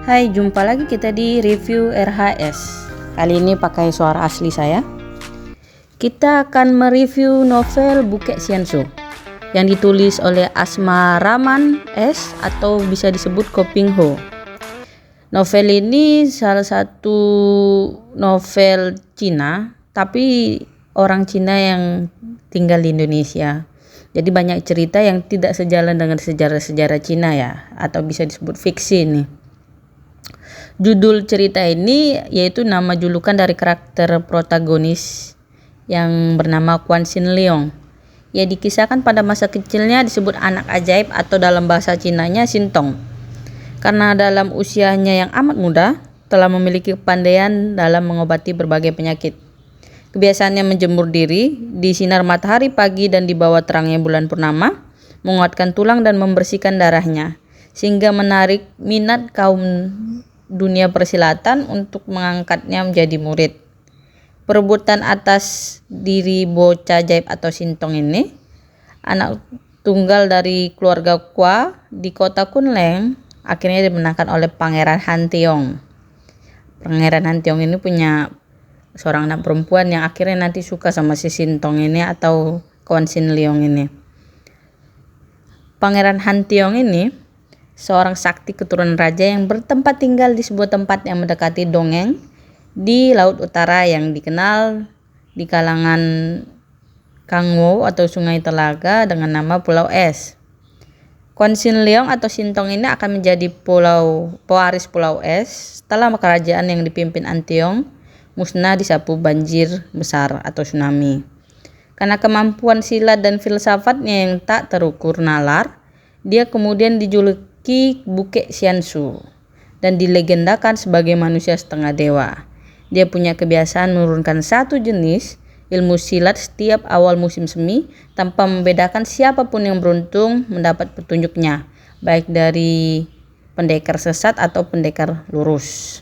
Hai, jumpa lagi kita di review RHS. Kali ini pakai suara asli saya. Kita akan mereview novel Bukek Xiansu yang ditulis oleh Asma Rahman S atau bisa disebut Ko Ping Ho. Novel ini salah satu novel Cina, tapi orang Cina yang tinggal di Indonesia. Jadi banyak cerita yang tidak sejalan dengan sejarah-sejarah Cina ya, atau bisa disebut fiksi nih. Judul cerita ini yaitu nama julukan dari karakter protagonis yang bernama Quan Xin Leong. Ia dikisahkan pada masa kecilnya disebut anak ajaib atau dalam bahasa Cinanya Sintong. Karena dalam usianya yang amat muda telah memiliki kepandaian dalam mengobati berbagai penyakit. Kebiasaannya menjemur diri di sinar matahari pagi dan di bawah terangnya bulan purnama, menguatkan tulang dan membersihkan darahnya, sehingga menarik minat kaum dunia persilatan untuk mengangkatnya menjadi murid. Perebutan atas diri bocah ajaib atau Sintong ini, anak tunggal dari keluarga Kwa di kota Kunleng, akhirnya dimenangkan oleh Pangeran Han Tiong. Pangeran Han Tiong ini punya seorang anak perempuan yang akhirnya nanti suka sama si Sintong ini atau Quan Xin Leong ini. Pangeran Han Tiong ini seorang sakti keturunan raja yang bertempat tinggal di sebuah tempat yang mendekati Dongeng di Laut Utara yang dikenal di kalangan Kangwo atau Sungai Telaga dengan nama Pulau Es. Quan Xin Leong atau Sintong ini akan menjadi pewaris Pulau Es setelah kerajaan yang dipimpin An Tiong musnah disapu banjir besar atau tsunami. Karena kemampuan silat dan filsafatnya yang tak terukur nalar, dia kemudian dijuluki Bukek Xiansu dan dilegendakan sebagai manusia setengah dewa. Dia punya kebiasaan menurunkan satu jenis ilmu silat setiap awal musim semi tanpa membedakan siapapun yang beruntung mendapat petunjuknya, baik dari pendekar sesat atau pendekar lurus.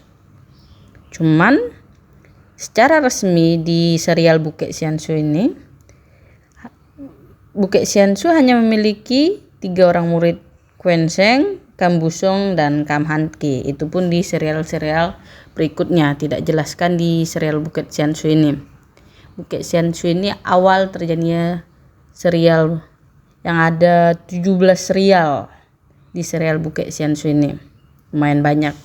Cuman secara resmi di serial Bukek Xiansu ini, Bukek Xiansu hanya memiliki 3 orang murid, Quen Sheng, Kam Busong, dan Kam Han Ki. Itu pun di serial-serial berikutnya, tidak jelaskan di serial Bukek Xiansu ini. Bukek Xiansu ini awal terjadinya serial yang ada 17 serial di serial Bukek Xiansu ini. Lumayan banyak.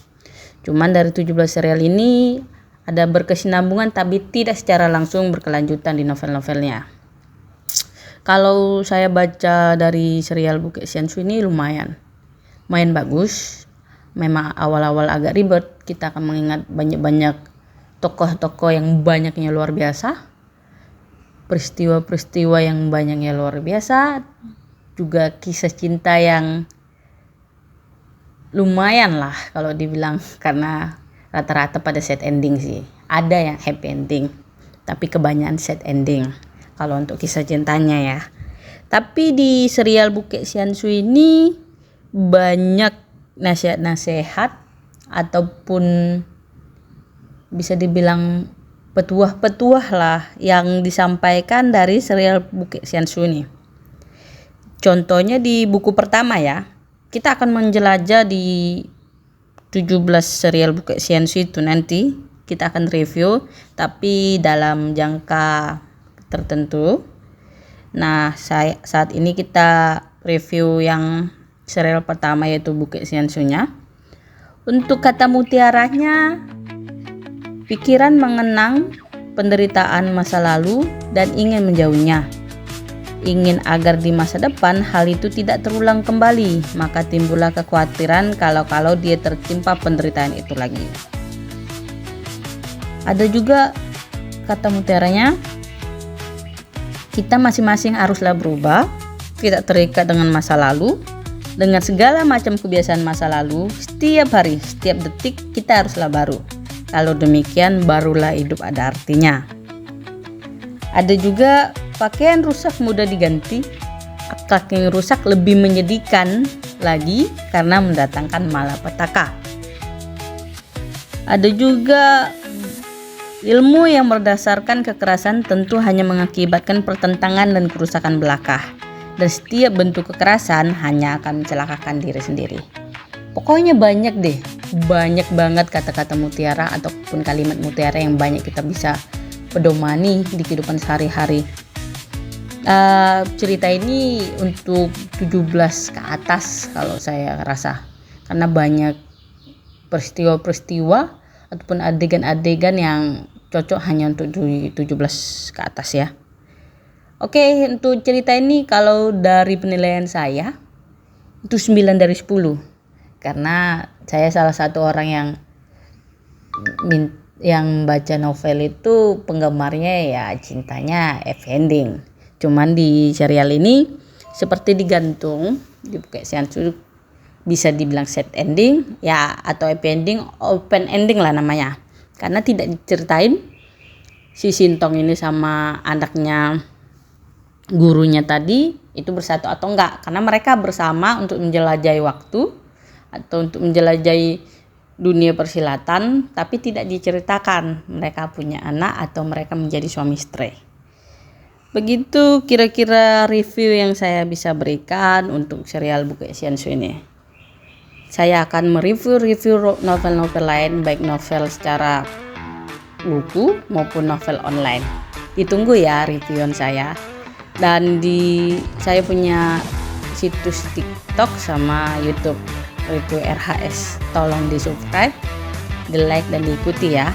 Cuman dari 17 serial ini ada berkesinambungan tapi tidak secara langsung berkelanjutan di novel-novelnya. Kalau saya baca dari serial Bukek Xiansu ini lumayan bagus. Memang awal-awal agak ribet, kita akan mengingat banyak-banyak tokoh-tokoh yang banyaknya luar biasa, peristiwa-peristiwa yang banyaknya luar biasa, juga kisah cinta yang lumayan lah kalau dibilang, karena rata-rata pada set ending sih. Ada yang happy ending, tapi kebanyakan set ending kalau untuk kisah cintanya ya. Tapi di serial Bukek Xiansu ini banyak nasihat-nasihat ataupun bisa dibilang petuah-petuah lah yang disampaikan dari serial Bukek Xiansu ini. Contohnya di buku pertama ya, kita akan menjelajah di 17 serial Bukek Xiansu itu nanti kita akan review tapi dalam jangka tertentu. Nah, saat ini kita review yang serial pertama yaitu Bukek Xiansu-nya. Untuk kata mutiaranya, pikiran mengenang penderitaan masa lalu dan ingin menjauhnya. Ingin agar di masa depan hal itu tidak terulang kembali, maka timbullah kekhawatiran kalau dia tertimpa penderitaan itu lagi. Ada juga kata mutiaranya, kita masing-masing haruslah berubah, tidak terikat dengan masa lalu, dengan segala macam kebiasaan masa lalu. Setiap hari, setiap detik kita haruslah baru. Kalau demikian barulah hidup ada artinya. Ada juga pakaian rusak mudah diganti, akhlak yang rusak lebih menyedihkan lagi karena mendatangkan malapetaka. Ada juga ilmu yang berdasarkan kekerasan tentu hanya mengakibatkan pertentangan dan kerusakan belaka, dan setiap bentuk kekerasan hanya akan mencelakakan diri sendiri. Pokoknya banyak deh banyak banget kata-kata mutiara ataupun kalimat mutiara yang banyak kita bisa pedomani di kehidupan sehari-hari. Cerita ini untuk 17 ke atas kalau saya rasa, karena banyak peristiwa-peristiwa ataupun adegan-adegan yang cocok hanya untuk 17 ke atas ya. Oke, untuk cerita ini kalau dari penilaian saya itu 9 dari 10. Karena saya salah satu orang yang baca novel itu penggemarnya ya cintanya happy ending. Cuman di serial ini seperti digantung, di Bukit Siansu bisa dibilang set ending ya, atau happy ending, open ending lah namanya. Karena tidak diceritain si Sintong ini sama anaknya gurunya tadi itu bersatu atau enggak, karena mereka bersama untuk menjelajahi waktu atau untuk menjelajahi dunia persilatan, tapi tidak diceritakan mereka punya anak atau mereka menjadi suami istri. Begitu kira-kira review yang saya bisa berikan untuk serial Bukit Siansu ini. Saya akan mereview novel-novel lain, baik novel secara buku maupun novel online. Ditunggu ya reviewan saya. Dan saya punya situs TikTok sama YouTube review RHS. Tolong di subscribe, di like dan diikuti ya.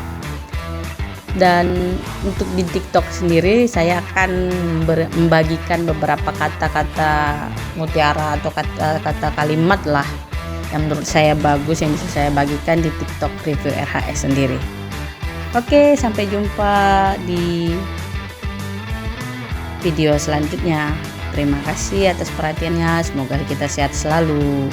Dan untuk di TikTok sendiri saya akan membagikan beberapa kata-kata mutiara atau kata-kata kalimat lah yang menurut saya bagus yang bisa saya bagikan di TikTok review RHS sendiri. Oke, sampai jumpa di video selanjutnya. Terima kasih atas perhatiannya, semoga kita sehat selalu.